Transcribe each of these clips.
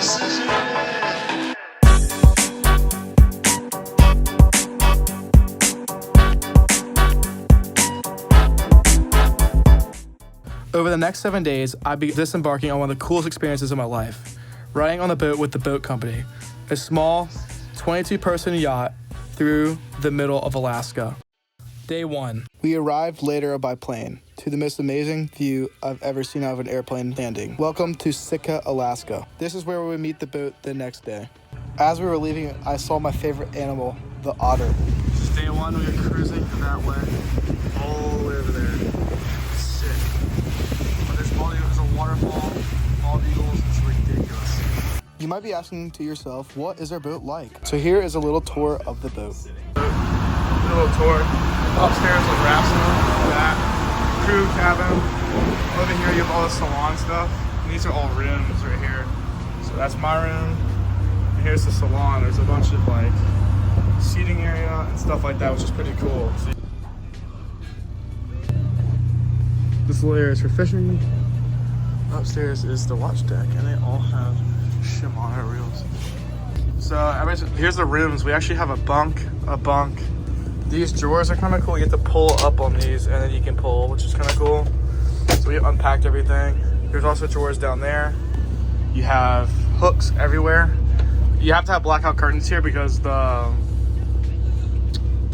Over the next 7 days, I'd be disembarking on one of the coolest experiences of my life, riding on the boat with the boat company, a small 22-person yacht through the middle of Alaska. Day 1. We arrived later by plane to the most amazing view I've ever seen out of an airplane landing. Welcome to Sitka, Alaska. This is where we would meet the boat the next day. As we were leaving, I saw my favorite animal, the otter. Day 1, we were cruising that way, all the way over there. Sick. But there's a waterfall, bald eagles, it's ridiculous. You might be asking to yourself, what is our boat like? So here is a little tour of the boat. A little tour. Upstairs with rafts in that crew cabin. Over here you have all the salon stuff. And these are all rooms right here. So that's my room. And here's the salon. There's a bunch of like seating area and stuff like that, which is pretty cool. This little area is for fishing. Upstairs is the watch deck, and they all have Shimano reels. So here's the rooms. We actually have a bunk. These drawers are kind of cool. You get to pull up on these, and then you can pull, which is kind of cool. So we unpacked everything. There's also drawers down there. You have hooks everywhere. You have to have blackout curtains here because the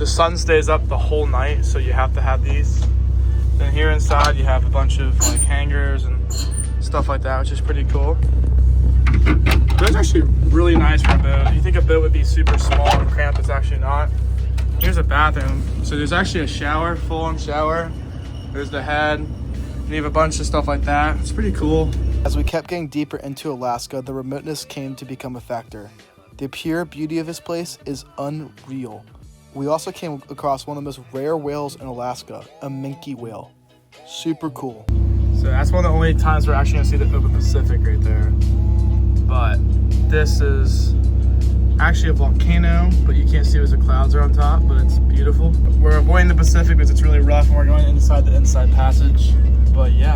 sun stays up the whole night, so you have to have these. Then here inside you have a bunch of like hangers and stuff like that, which is pretty cool. But it's actually really nice for a boat. You think a boat would be super small and cramped, it's actually not. Here's a bathroom. So there's actually a shower, full-on shower. There's the head. You have a bunch of stuff like that. It's pretty cool. As we kept getting deeper into Alaska, the remoteness came to become a factor. The pure beauty of this place is unreal. We also came across one of the most rare whales in Alaska, a minke whale. Super cool. So that's one of the only times we're actually gonna see the open Pacific right there. But this is actually a volcano, but you can't see because the clouds are on top, but it's beautiful. We're avoiding the Pacific because it's really rough and we're going inside the inside passage, but yeah.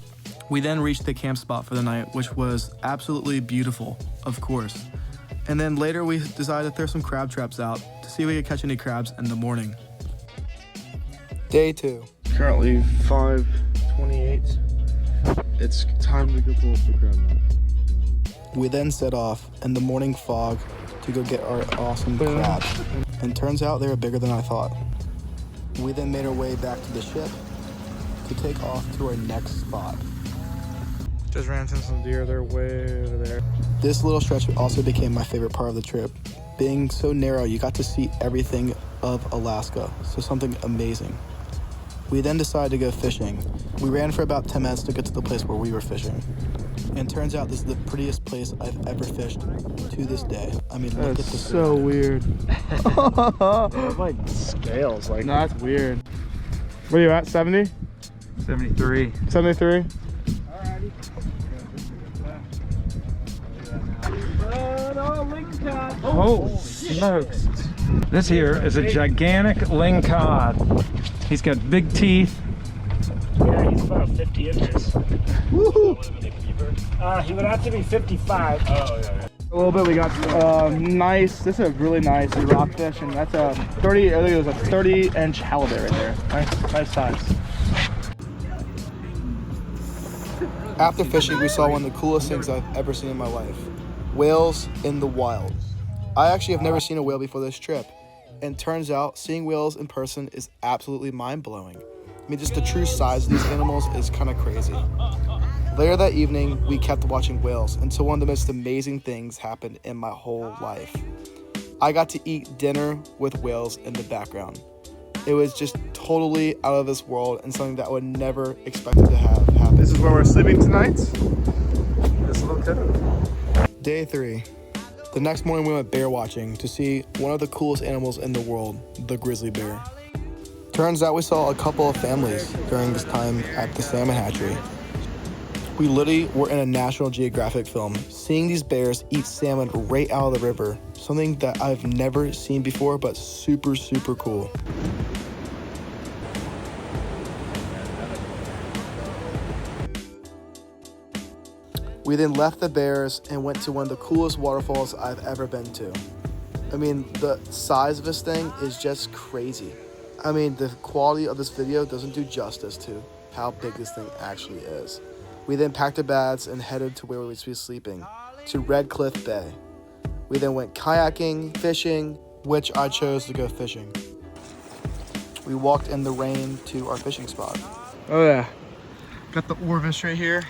We then reached the camp spot for the night, which was absolutely beautiful, of course. And then later we decided to throw some crab traps out to see if we could catch any crabs in the morning. Day 2. Currently 5:28. It's time to go pull up the crab net. We then set off in the morning fog to go get our awesome crabs. And turns out they were bigger than I thought. We then made our way back to the ship to take off to our next spot. Just ran into some deer, they're way over there. This little stretch also became my favorite part of the trip. Being so narrow, you got to see everything of Alaska, so something amazing. We then decided to go fishing. We ran for about 10 minutes to get to the place where we were fishing. And turns out this is the prettiest place I've ever fished to this day. I mean, look at this. That's so weird. Like scales, like. No, that's weird. Where are you at, 70? 73. 73? Alrighty. Oh, smokes. This here is a gigantic lingcod. He's got big teeth. Yeah, he's about 50 inches. Woohoo! He would have to be 55. Oh, yeah. A little bit, we got nice, this is a really nice rockfish, and that's a 30, I think it was a 30-inch halibut right there. Nice size. After fishing, we saw one of the coolest things I've ever seen in my life. Whales in the wild. I actually have never seen a whale before this trip, and turns out seeing whales in person is absolutely mind-blowing. I mean, just the true size of these animals is kind of crazy. Later that evening, we kept watching whales until one of the most amazing things happened in my whole life. I got to eat dinner with whales in the background. It was just totally out of this world and something that I would never expect to have happen. This is where we're sleeping tonight. This little cabin. Day 3. The next morning we went bear watching to see one of the coolest animals in the world, the grizzly bear. Turns out we saw a couple of families during this time at the salmon hatchery. We literally were in a National Geographic film, seeing these bears eat salmon right out of the river, something that I've never seen before, but super, super cool. We then left the bears and went to one of the coolest waterfalls I've ever been to. I mean, the size of this thing is just crazy. I mean, the quality of this video doesn't do justice to how big this thing actually is. We then packed our bags and headed to where we would be sleeping, to Red Cliff Bay. We then went kayaking, fishing, which I chose to go fishing. We walked in the rain to our fishing spot. Oh yeah, got the Orvis right here.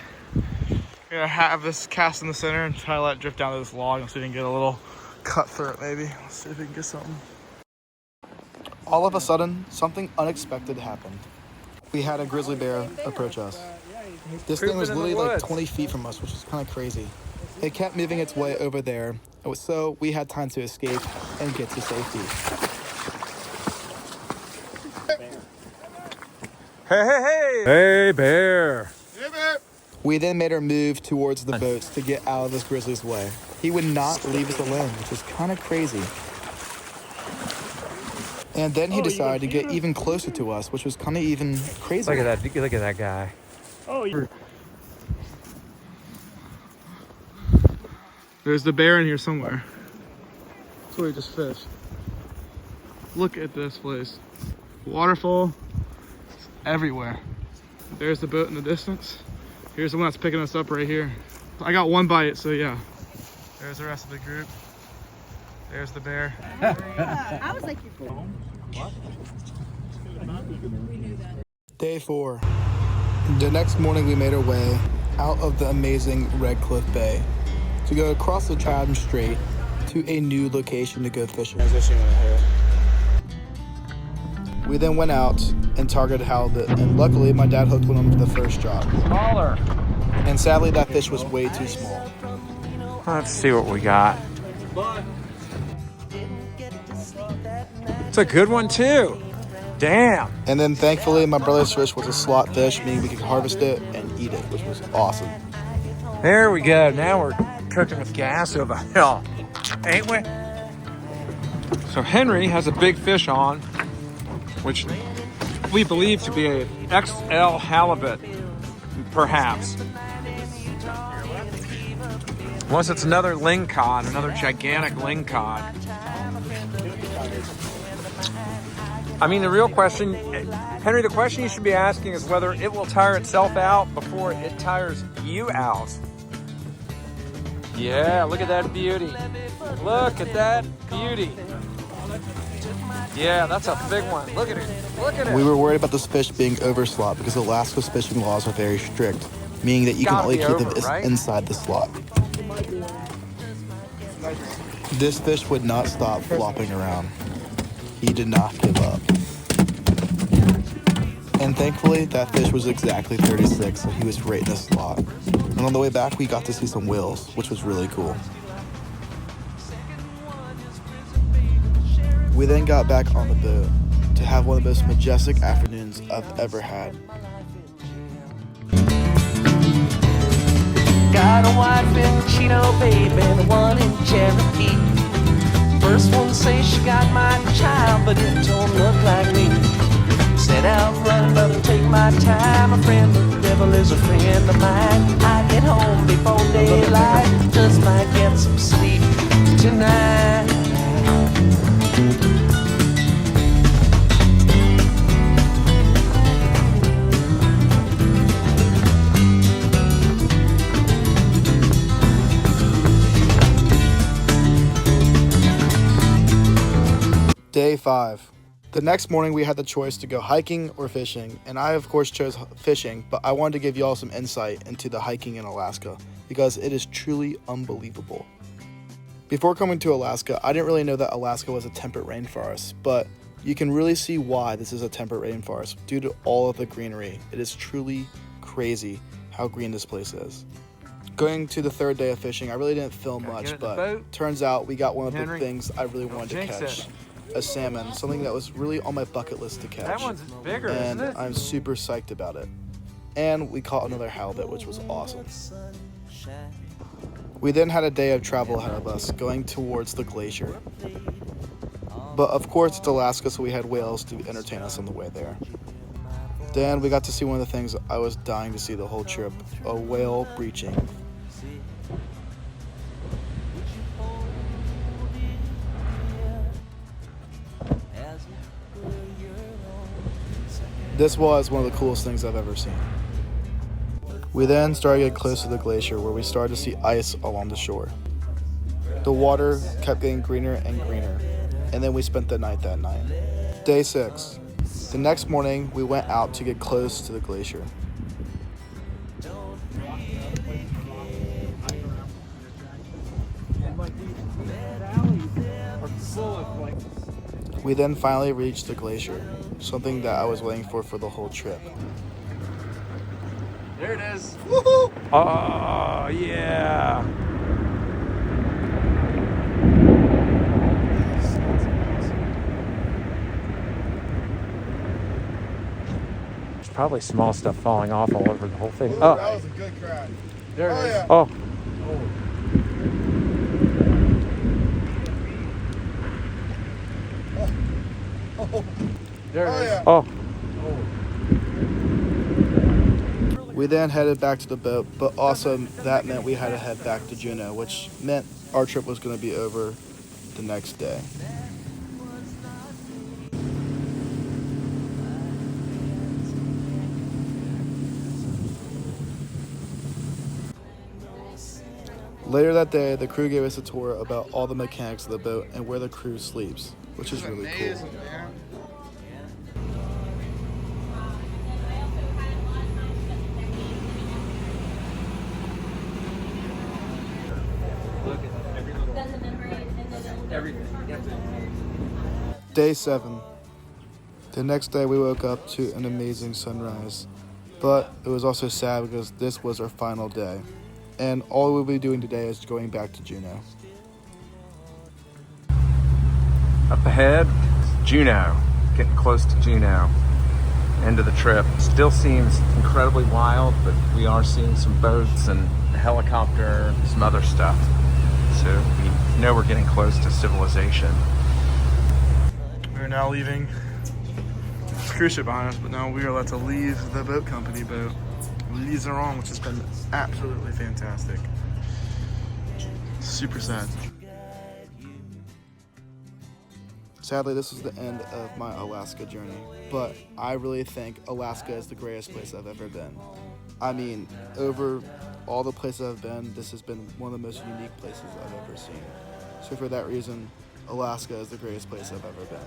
We're gonna have this cast in the center and try to let it drift down to this log so we can get a little cut through it maybe. Let's see if we can get something. All of a sudden, something unexpected happened. We had a grizzly bear approach us. This thing was literally like 20 feet from us, which is kind of crazy. It kept moving its way over there, so we had time to escape and get to safety. Hey, hey, hey! Hey, bear! Hey, bear! We then made our move towards the boats to get out of this grizzly's way. He would not leave us alone, which was kind of crazy. And then he decided to get even closer to us, which was kind of even crazy. Look at that! Look at that guy. Oh, you. There's the bear in here somewhere. That's where we just fished. Look at this place. Waterfall everywhere. There's the boat in the distance. Here's the one that's picking us up right here. I got one bite, so yeah. There's the rest of the group. There's the bear. I was like, you're cool. Day 4. The next morning we made our way out of the amazing Red Cliff Bay to go across the Chatham Strait to a new location to go fishing. We then went out and targeted halibut, and luckily my dad hooked one on for the first drop. Smaller. And sadly that fish was way too small. Let's see what we got. It's a good one too. Damn. And then thankfully my brother's fish was a slot fish, meaning we could harvest it and eat it, which was awesome. There we go. Now we're cooking with gas over here, ain't we? So Henry has a big fish on, which we believe to be a XL halibut, perhaps. Unless it's another lingcod, another gigantic lingcod. I mean, the real question, Henry, the question you should be asking is whether it will tire itself out before it tires you out. Yeah, look at that beauty. Look at that beauty. Yeah, that's a big one. Look at it. Look at it. We were worried about this fish being overslot because Alaska's fishing laws are very strict, meaning that you can only keep them inside the slot. This fish would not stop flopping around. He did not give up. And thankfully, that fish was exactly 36, so he was right in the slot. And on the way back, we got to see some whales, which was really cool. We then got back on the boat to have one of the most majestic afternoons I've ever had. Got a wife in Juneau, baby, the one in Cherokee. First one say she got my child, but it don't look like me. Set out running, brother, take my time. A friend of the devil is a friend of mine. I get home before daylight, just might get some sleep tonight. Day 5. The next morning we had the choice to go hiking or fishing, and I of course chose fishing, but I wanted to give y'all some insight into the hiking in Alaska because it is truly unbelievable. Before coming to Alaska, I didn't really know that Alaska was a temperate rainforest, but you can really see why this is a temperate rainforest due to all of the greenery. It is truly crazy how green this place is. Going to the third day of fishing, I really didn't film much, but turns out we got one of the things I really wanted to catch. A salmon, something that was really on my bucket list to catch. That one's bigger, and isn't it? I'm super psyched about it. And we caught another halibut, which was awesome. We then had a day of travel ahead of us, going towards the glacier. But of course it's Alaska, so we had whales to entertain us on the way there. Then we got to see one of the things I was dying to see the whole trip, a whale breaching. This was one of the coolest things I've ever seen. We then started to get close to the glacier where we started to see ice along the shore. The water kept getting greener and greener, and then we spent the night that night. Day 6. The next morning, we went out to get close to the glacier. We then finally reached the glacier, something that I was waiting for the whole trip. There it is. Woohoo! Oh, yeah. There's probably small stuff falling off all over the whole thing. Ooh, Oh, that was a good crack. there it is. yeah. Oh. There it is. yeah. Oh. We then headed back to the boat, but also that meant we had to head back to Juneau, which meant our trip was going to be over the next day. Later that day, the crew gave us a tour about all the mechanics of the boat and where the crew sleeps, which is really cool. Man. Day 7. The next day we woke up to an amazing sunrise, but it was also sad because this was our final day, and all we'll be doing today is going back to Juneau. Up ahead, Juneau. Getting close to Juneau. End of the trip. Still seems incredibly wild, but we are seeing some boats and a helicopter, some other stuff. So we know we're getting close to civilization. We're now leaving the cruise ship behind us, but now we are allowed to leave the boat company boat, Glacial, which has been absolutely fantastic. Super sad. Sadly, this is the end of my Alaska journey, but I really think Alaska is the greatest place I've ever been. I mean, over all the places I've been, this has been one of the most unique places I've ever seen. So for that reason, Alaska is the greatest place I've ever been.